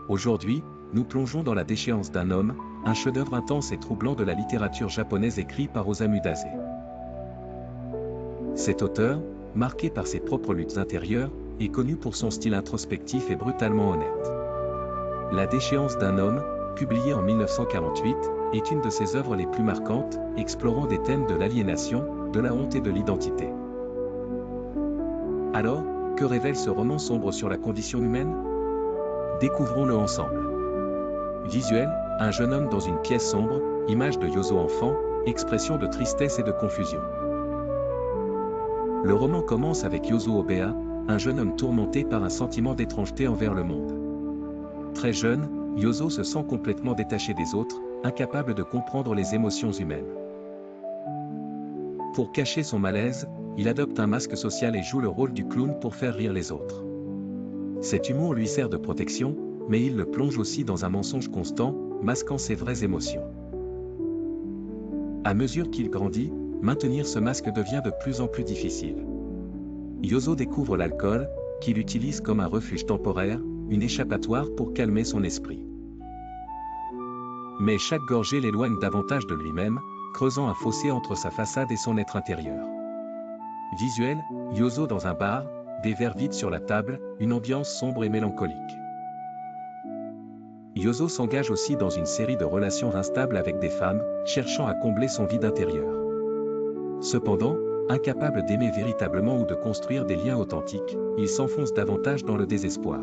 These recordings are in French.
Aujourd'hui, nous plongeons dans La déchéance d'un homme, un chef-d'œuvre intense et troublant de la littérature japonaise écrit par Osamu Dazai. Cet auteur, marqué par ses propres luttes intérieures, est connu pour son style introspectif et brutalement honnête. La déchéance d'un homme, publié en 1948, est une de ses œuvres les plus marquantes, explorant des thèmes de l'aliénation, de la honte et de l'identité. Alors, que révèle ce roman sombre sur la condition humaine? Découvrons-le ensemble. Visuel, un jeune homme dans une pièce sombre, image de Yozo enfant, expression de tristesse et de confusion. Le roman commence avec Yozo Obea, un jeune homme tourmenté par un sentiment d'étrangeté envers le monde. Très jeune, Yozo se sent complètement détaché des autres, incapable de comprendre les émotions humaines. Pour cacher son malaise, il adopte un masque social et joue le rôle du clown pour faire rire les autres. Cet humour lui sert de protection, mais il le plonge aussi dans un mensonge constant, masquant ses vraies émotions. À mesure qu'il grandit, maintenir ce masque devient de plus en plus difficile. Yozo découvre l'alcool, qu'il utilise comme un refuge temporaire, une échappatoire pour calmer son esprit. Mais chaque gorgée l'éloigne davantage de lui-même, creusant un fossé entre sa façade et son être intérieur. Visuel, Yozo dans un bar, des verres vides sur la table, une ambiance sombre et mélancolique. Yozo s'engage aussi dans une série de relations instables avec des femmes, cherchant à combler son vide intérieur. Cependant, incapable d'aimer véritablement ou de construire des liens authentiques, il s'enfonce davantage dans le désespoir.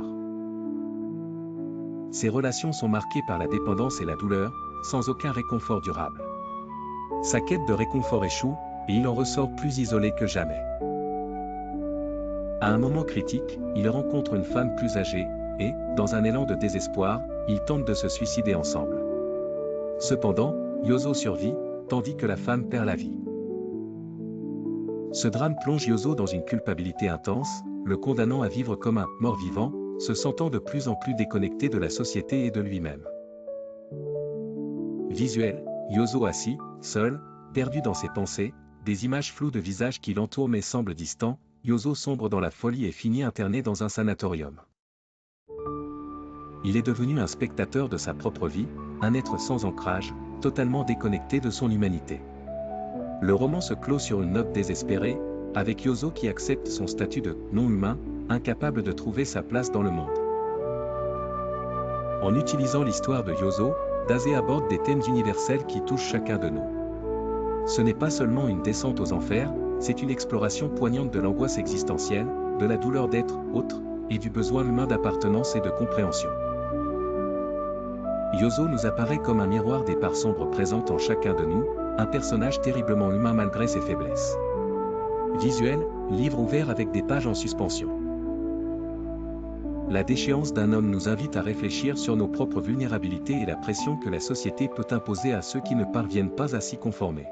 Ses relations sont marquées par la dépendance et la douleur, sans aucun réconfort durable. Sa quête de réconfort échoue, et il en ressort plus isolé que jamais. À un moment critique, il rencontre une femme plus âgée, et, dans un élan de désespoir, ils tentent de se suicider ensemble. Cependant, Yozo survit, tandis que la femme perd la vie. Ce drame plonge Yozo dans une culpabilité intense, le condamnant à vivre comme un mort-vivant, se sentant de plus en plus déconnecté de la société et de lui-même. Visuel, Yozo assis, seul, perdu dans ses pensées, des images floues de visages qui l'entourent mais semblent distants, Yozo sombre dans la folie et finit interné dans un sanatorium. Il est devenu un spectateur de sa propre vie, un être sans ancrage, totalement déconnecté de son humanité. Le roman se clôt sur une note désespérée, avec Yozo qui accepte son statut de non-humain, incapable de trouver sa place dans le monde. En utilisant l'histoire de Yozo, Dazai aborde des thèmes universels qui touchent chacun de nous. Ce n'est pas seulement une descente aux enfers, c'est une exploration poignante de l'angoisse existentielle, de la douleur d'être autre, et du besoin humain d'appartenance et de compréhension. Yozo nous apparaît comme un miroir des parts sombres présentes en chacun de nous, un personnage terriblement humain malgré ses faiblesses. Visuel, livre ouvert avec des pages en suspension. La déchéance d'un homme nous invite à réfléchir sur nos propres vulnérabilités et la pression que la société peut imposer à ceux qui ne parviennent pas à s'y conformer.